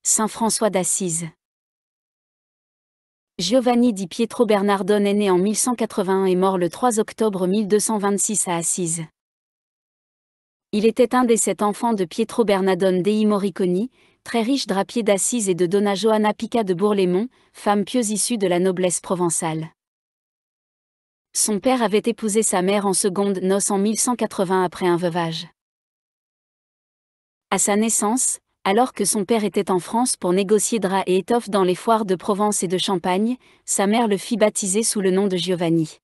Saint François d'Assise. Giovanni di Pietro Bernardone est né en 1181 et mort le 3 octobre 1226 à Assise. Il était un des 7 enfants de Pietro Bernardone dei Moriconi, très riche drapier d'Assise, et de Donna Johanna Pica de Bourlemont, femme pieuse issue de la noblesse provençale. Son père avait épousé sa mère en seconde noces en 1180 après un veuvage. À sa naissance, alors que son père était en France pour négocier draps et étoffes dans les foires de Provence et de Champagne, sa mère le fit baptiser sous le nom de Giovanni.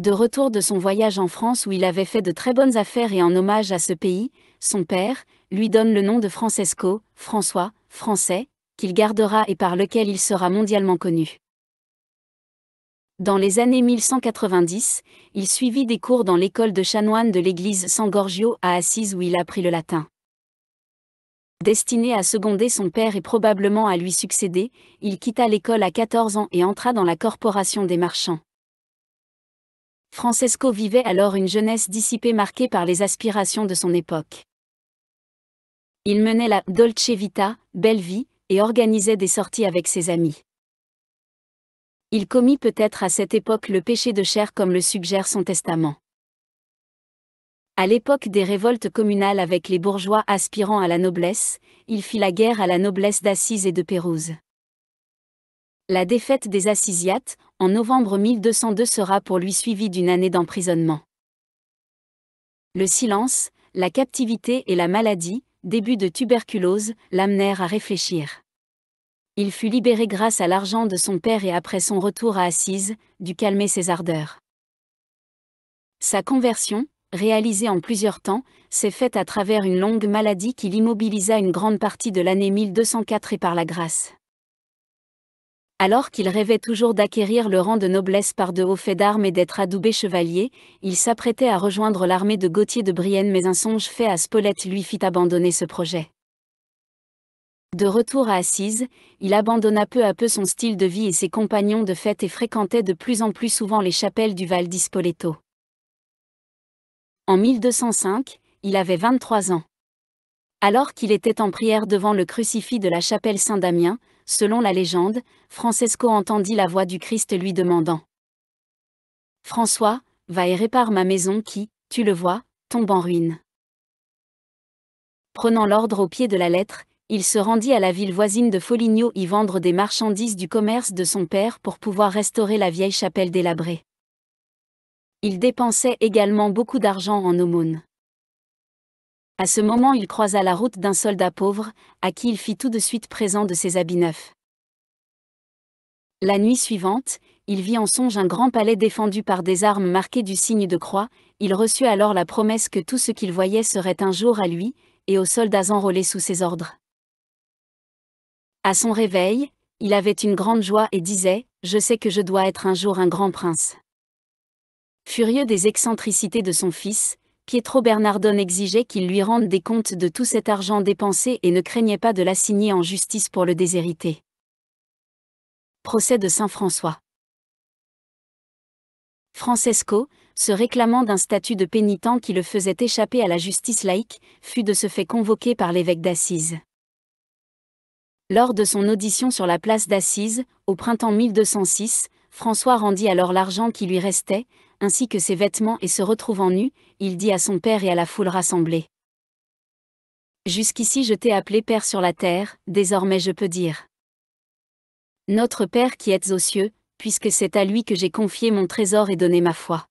De retour de son voyage en France où il avait fait de très bonnes affaires et en hommage à ce pays, son père lui donne le nom de Francesco, François, français, qu'il gardera et par lequel il sera mondialement connu. Dans les années 1190, il suivit des cours dans l'école de chanoines de l'église San Gorgio à Assise où il apprit le latin. Destiné à seconder son père et probablement à lui succéder, il quitta l'école à 14 ans et entra dans la corporation des marchands. Francesco vivait alors une jeunesse dissipée marquée par les aspirations de son époque. Il menait la dolce vita, belle vie, et organisait des sorties avec ses amis. Il commit peut-être à cette époque le péché de chair comme le suggère son testament. À l'époque des révoltes communales avec les bourgeois aspirant à la noblesse, il fit la guerre à la noblesse d'Assise et de Pérouse. La défaite des Assisiates, en novembre 1202, sera pour lui suivie d'une année d'emprisonnement. Le silence, la captivité et la maladie, début de tuberculose, l'amenèrent à réfléchir. Il fut libéré grâce à l'argent de son père et après son retour à Assise, dut calmer ses ardeurs. Sa conversion, réalisée en plusieurs temps, s'est faite à travers une longue maladie qui l'immobilisa une grande partie de l'année 1204 et par la grâce. Alors qu'il rêvait toujours d'acquérir le rang de noblesse par de hauts faits d'armes et d'être adoubé chevalier, il s'apprêtait à rejoindre l'armée de Gauthier de Brienne, mais un songe fait à Spolète lui fit abandonner ce projet. De retour à Assise, il abandonna peu à peu son style de vie et ses compagnons de fête et fréquentait de plus en plus souvent les chapelles du Val di Spoleto. En 1205, il avait 23 ans. Alors qu'il était en prière devant le crucifix de la chapelle Saint-Damien, selon la légende, Francesco entendit la voix du Christ lui demandant : « François, va et répare ma maison qui, tu le vois, tombe en ruine. » Prenant l'ordre au pied de la lettre, il se rendit à la ville voisine de Foligno y vendre des marchandises du commerce de son père pour pouvoir restaurer la vieille chapelle délabrée. Il dépensait également beaucoup d'argent en aumônes. À ce moment, il croisa la route d'un soldat pauvre, à qui il fit tout de suite présent de ses habits neufs. La nuit suivante, il vit en songe un grand palais défendu par des armes marquées du signe de croix. Il reçut alors la promesse que tout ce qu'il voyait serait un jour à lui, et aux soldats enrôlés sous ses ordres. À son réveil, il avait une grande joie et disait : « Je sais que je dois être un jour un grand prince. » Furieux des excentricités de son fils, Pietro Bernardone exigeait qu'il lui rende des comptes de tout cet argent dépensé et ne craignait pas de l'assigner en justice pour le déshériter. Procès de Saint François. Francesco, se réclamant d'un statut de pénitent qui le faisait échapper à la justice laïque, fut de ce fait convoqué par l'évêque d'Assise. Lors de son audition sur la place d'Assise, au printemps 1206, François rendit alors l'argent qui lui restait, ainsi que ses vêtements, et se retrouvant nu, il dit à son père et à la foule rassemblée : « Jusqu'ici je t'ai appelé Père sur la terre, désormais je peux dire : Notre Père qui êtes aux cieux, puisque c'est à lui que j'ai confié mon trésor et donné ma foi. »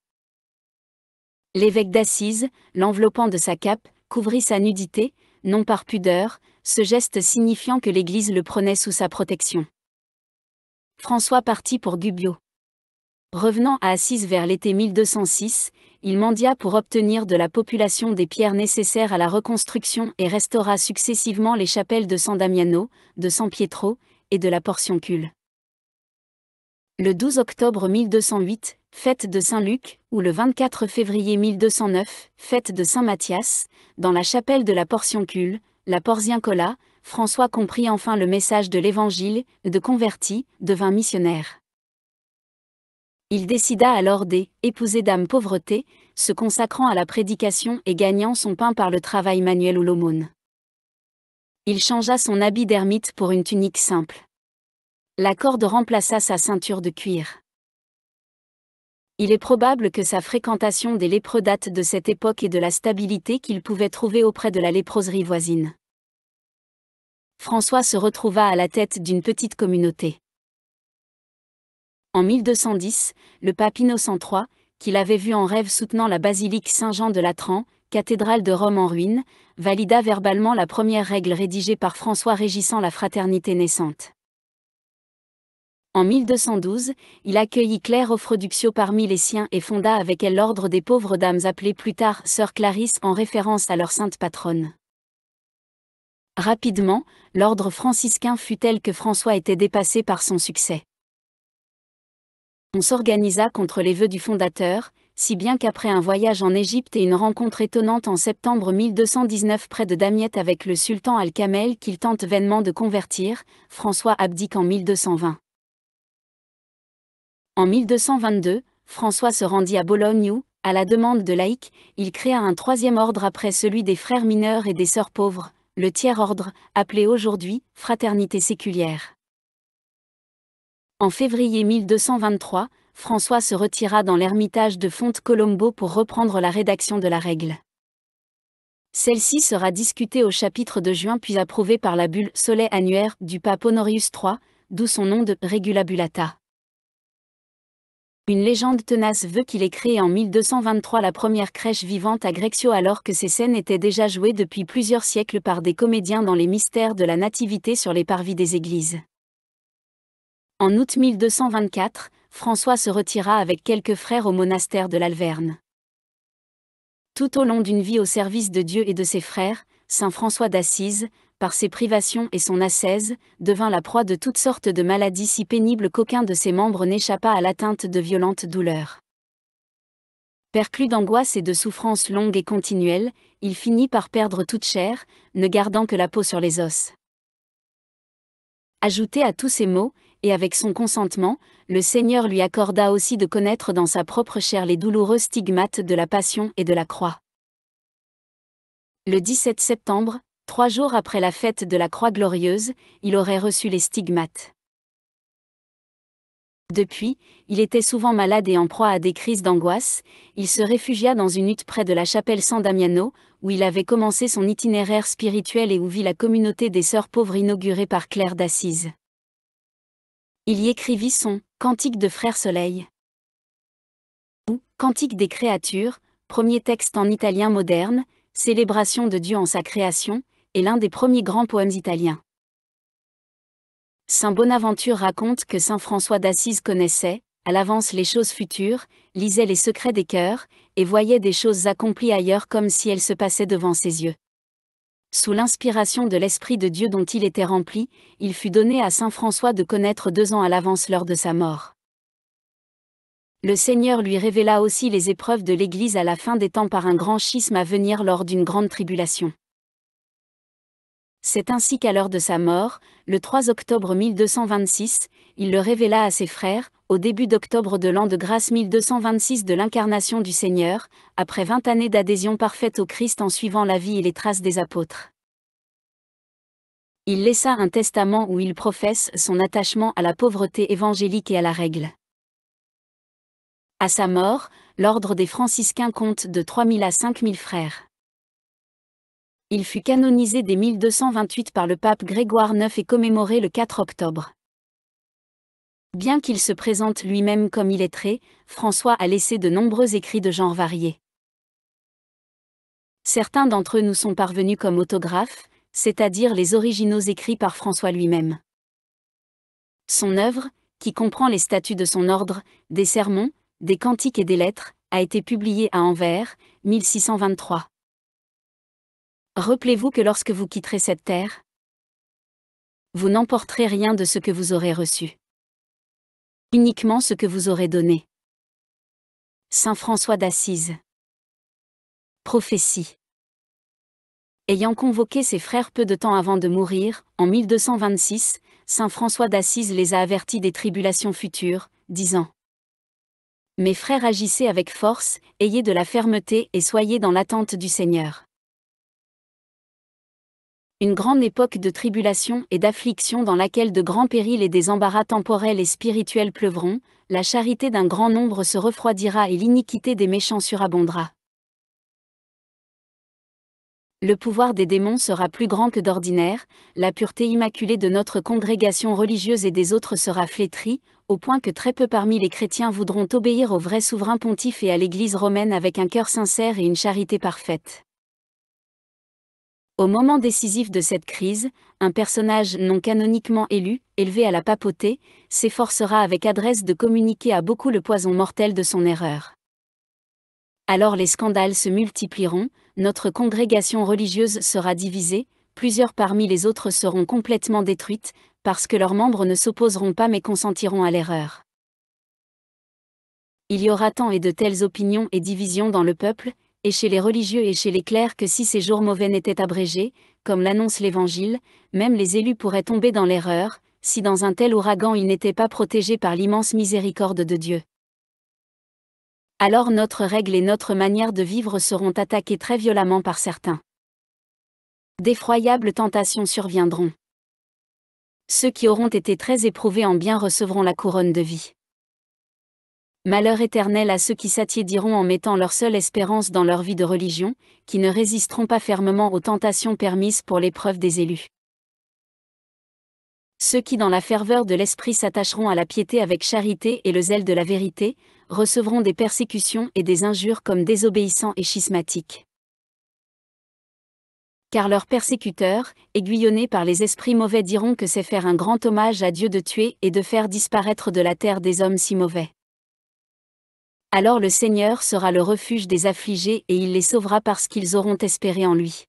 L'évêque d'Assise, l'enveloppant de sa cape, couvrit sa nudité, non par pudeur, ce geste signifiant que l'Église le prenait sous sa protection. François partit pour Gubbio. Revenant à Assise vers l'été 1206, il mendia pour obtenir de la population des pierres nécessaires à la reconstruction et restaura successivement les chapelles de San Damiano, de San Pietro, et de la Portiuncule. Le 12 octobre 1208, fête de Saint-Luc, ou le 24 février 1209, fête de Saint-Mathias, dans la chapelle de la Portiuncule, la Porziuncola, François comprit enfin le message de l'Évangile, de converti, devint missionnaire. Il décida alors d'épouser Dame Pauvreté, se consacrant à la prédication et gagnant son pain par le travail manuel ou l'aumône. Il changea son habit d'ermite pour une tunique simple. La corde remplaça sa ceinture de cuir. Il est probable que sa fréquentation des lépreux date de cette époque et de la stabilité qu'il pouvait trouver auprès de la léproserie voisine. François se retrouva à la tête d'une petite communauté. En 1210, le pape Innocent III, qu'il avait vu en rêve soutenant la basilique Saint-Jean de Latran, cathédrale de Rome en ruine, valida verbalement la première règle rédigée par François régissant la fraternité naissante. En 1212, il accueillit Claire Offreduccio parmi les siens et fonda avec elle l'ordre des pauvres dames appelées plus tard Sœurs Clarisse en référence à leur sainte patronne. Rapidement, l'ordre franciscain fut tel que François était dépassé par son succès. On s'organisa contre les vœux du fondateur, si bien qu'après un voyage en Égypte et une rencontre étonnante en septembre 1219 près de Damiette avec le sultan Al-Kamel qu'il tente vainement de convertir, François abdique en 1220. En 1222, François se rendit à Bologne où, à la demande de laïcs, il créa un troisième ordre après celui des frères mineurs et des sœurs pauvres, le tiers-ordre, appelé aujourd'hui Fraternité séculière. En février 1223, François se retira dans l'ermitage de Fonte Colombo pour reprendre la rédaction de la règle. Celle-ci sera discutée au chapitre de juin puis approuvée par la bulle Soleil annuaire du pape Honorius III, d'où son nom de Regula Bullata. Une légende tenace veut qu'il ait créé en 1223 la première crèche vivante à Greccio alors que ces scènes étaient déjà jouées depuis plusieurs siècles par des comédiens dans les mystères de la Nativité sur les parvis des églises. En août 1224, François se retira avec quelques frères au monastère de l'Alverne. Tout au long d'une vie au service de Dieu et de ses frères, saint François d'Assise, par ses privations et son ascèse, devint la proie de toutes sortes de maladies si pénibles qu'aucun de ses membres n'échappa à l'atteinte de violentes douleurs. Perclus d'angoisse et de souffrances longues et continuelles, il finit par perdre toute chair, ne gardant que la peau sur les os. Ajouté à tous ces maux, et avec son consentement, le Seigneur lui accorda aussi de connaître dans sa propre chair les douloureux stigmates de la Passion et de la Croix. Le 17 septembre, 3 jours après la fête de la Croix glorieuse, il aurait reçu les stigmates. Depuis, il était souvent malade et en proie à des crises d'angoisse, il se réfugia dans une hutte près de la chapelle San Damiano, où il avait commencé son itinéraire spirituel et où vit la communauté des sœurs pauvres inaugurée par Claire d'Assise. Il y écrivit son « Cantique de Frère Soleil » ou « Cantique des créatures », premier texte en italien moderne, célébration de Dieu en sa création, et l'un des premiers grands poèmes italiens. Saint Bonaventure raconte que saint François d'Assise connaissait, à l'avance les choses futures, lisait les secrets des cœurs, et voyait des choses accomplies ailleurs comme si elles se passaient devant ses yeux. Sous l'inspiration de l'Esprit de Dieu dont il était rempli, il fut donné à saint François de connaître 2 ans à l'avance l'heure de sa mort. Le Seigneur lui révéla aussi les épreuves de l'Église à la fin des temps par un grand schisme à venir lors d'une grande tribulation. C'est ainsi qu'à l'heure de sa mort, le 3 octobre 1226, il le révéla à ses frères, au début d'octobre de l'an de grâce 1226 de l'incarnation du Seigneur, après 20 années d'adhésion parfaite au Christ en suivant la vie et les traces des apôtres. Il laissa un testament où il professe son attachement à la pauvreté évangélique et à la règle. À sa mort, l'ordre des franciscains compte de 3000 à 5000 frères. Il fut canonisé dès 1228 par le pape Grégoire IX et commémoré le 4 octobre. Bien qu'il se présente lui-même comme illettré, François a laissé de nombreux écrits de genres variés. Certains d'entre eux nous sont parvenus comme autographes, c'est-à-dire les originaux écrits par François lui-même. Son œuvre, qui comprend les statuts de son ordre, des sermons, des cantiques et des lettres, a été publiée à Anvers, 1623. Rappelez-vous que lorsque vous quitterez cette terre, vous n'emporterez rien de ce que vous aurez reçu. Uniquement ce que vous aurez donné. Saint François d'Assise. Prophétie. Ayant convoqué ses frères peu de temps avant de mourir, en 1226, saint François d'Assise les a avertis des tribulations futures, disant : Mes frères, agissez avec force, ayez de la fermeté et soyez dans l'attente du Seigneur. Une grande époque de tribulation et d'affliction dans laquelle de grands périls et des embarras temporels et spirituels pleuvront, la charité d'un grand nombre se refroidira et l'iniquité des méchants surabondera. Le pouvoir des démons sera plus grand que d'ordinaire, la pureté immaculée de notre congrégation religieuse et des autres sera flétrie, au point que très peu parmi les chrétiens voudront obéir au vrai souverain pontife et à l'Église romaine avec un cœur sincère et une charité parfaite. Au moment décisif de cette crise, un personnage non canoniquement élu, élevé à la papauté, s'efforcera avec adresse de communiquer à beaucoup le poison mortel de son erreur. Alors les scandales se multiplieront, notre congrégation religieuse sera divisée, plusieurs parmi les autres seront complètement détruites, parce que leurs membres ne s'opposeront pas mais consentiront à l'erreur. Il y aura tant et de telles opinions et divisions dans le peuple, et chez les religieux et chez les clercs que si ces jours mauvais n'étaient abrégés, comme l'annonce l'Évangile, même les élus pourraient tomber dans l'erreur, si dans un tel ouragan ils n'étaient pas protégés par l'immense miséricorde de Dieu. Alors notre règle et notre manière de vivre seront attaquées très violemment par certains. D'effroyables tentations surviendront. Ceux qui auront été très éprouvés en bien recevront la couronne de vie. Malheur éternel à ceux qui s'attiédiront en mettant leur seule espérance dans leur vie de religion, qui ne résisteront pas fermement aux tentations permises pour l'épreuve des élus. Ceux qui dans la ferveur de l'esprit s'attacheront à la piété avec charité et le zèle de la vérité, recevront des persécutions et des injures comme désobéissants et schismatiques. Car leurs persécuteurs, aiguillonnés par les esprits mauvais, diront que c'est faire un grand hommage à Dieu de tuer et de faire disparaître de la terre des hommes si mauvais. Alors le Seigneur sera le refuge des affligés et il les sauvera parce qu'ils auront espéré en lui.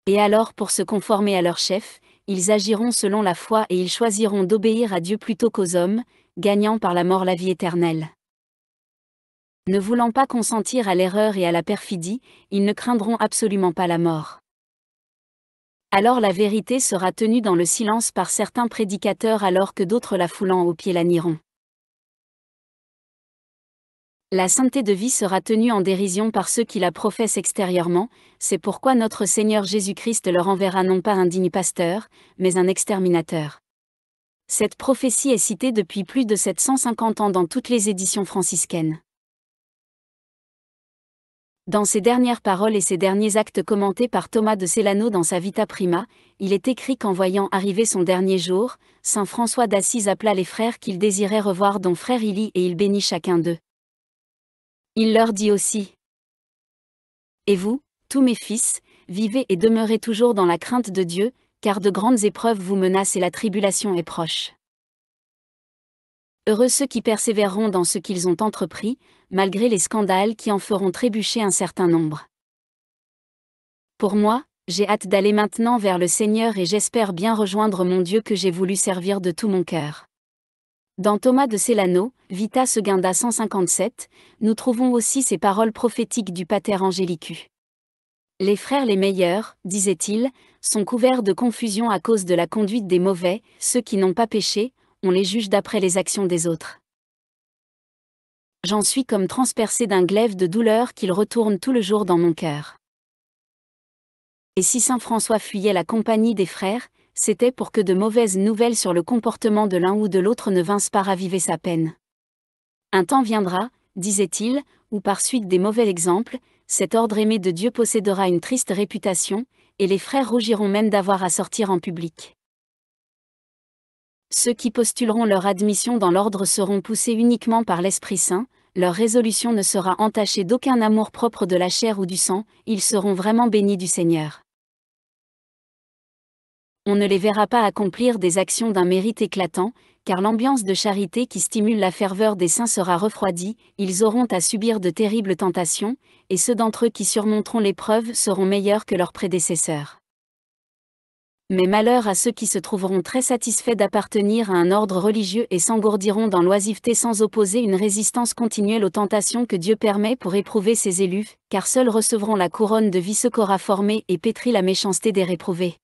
Et alors pour se conformer à leur chef, ils agiront selon la foi et ils choisiront d'obéir à Dieu plutôt qu'aux hommes, gagnant par la mort la vie éternelle. Ne voulant pas consentir à l'erreur et à la perfidie, ils ne craindront absolument pas la mort. Alors la vérité sera tenue dans le silence par certains prédicateurs alors que d'autres la foulant aux pieds la nieront. La sainteté de vie sera tenue en dérision par ceux qui la professent extérieurement, c'est pourquoi notre Seigneur Jésus-Christ leur enverra non pas un digne pasteur, mais un exterminateur. Cette prophétie est citée depuis plus de 750 ans dans toutes les éditions franciscaines. Dans ces dernières paroles et ces derniers actes commentés par Thomas de Celano dans sa Vita Prima, il est écrit qu'en voyant arriver son dernier jour, saint François d'Assise appela les frères qu'il désirait revoir dont frère Élie et il bénit chacun d'eux. Il leur dit aussi : Et vous, tous mes fils, vivez et demeurez toujours dans la crainte de Dieu, car de grandes épreuves vous menacent et la tribulation est proche. Heureux ceux qui persévéreront dans ce qu'ils ont entrepris, malgré les scandales qui en feront trébucher un certain nombre. Pour moi, j'ai hâte d'aller maintenant vers le Seigneur et j'espère bien rejoindre mon Dieu que j'ai voulu servir de tout mon cœur. Dans Thomas de Celano, Vita Seginda 157, nous trouvons aussi ces paroles prophétiques du Pater Angelicus. Les frères les meilleurs, disait-il, sont couverts de confusion à cause de la conduite des mauvais, ceux qui n'ont pas péché, on les juge d'après les actions des autres. J'en suis comme transpercé d'un glaive de douleur qu'il retourne tout le jour dans mon cœur. Et si saint François fuyait la compagnie des frères, c'était pour que de mauvaises nouvelles sur le comportement de l'un ou de l'autre ne vinssent pas raviver sa peine. Un temps viendra, disait-il, où par suite des mauvais exemples, cet ordre aimé de Dieu possédera une triste réputation, et les frères rougiront même d'avoir à sortir en public. Ceux qui postuleront leur admission dans l'ordre seront poussés uniquement par l'Esprit Saint, leur résolution ne sera entachée d'aucun amour propre de la chair ou du sang, ils seront vraiment bénis du Seigneur. On ne les verra pas accomplir des actions d'un mérite éclatant, car l'ambiance de charité qui stimule la ferveur des saints sera refroidie, ils auront à subir de terribles tentations, et ceux d'entre eux qui surmonteront l'épreuve seront meilleurs que leurs prédécesseurs. Mais malheur à ceux qui se trouveront très satisfaits d'appartenir à un ordre religieux et s'engourdiront dans l'oisiveté sans opposer une résistance continuelle aux tentations que Dieu permet pour éprouver ses élus, car seuls recevront la couronne de vie ce qu'aura formé et pétri la méchanceté des réprouvés.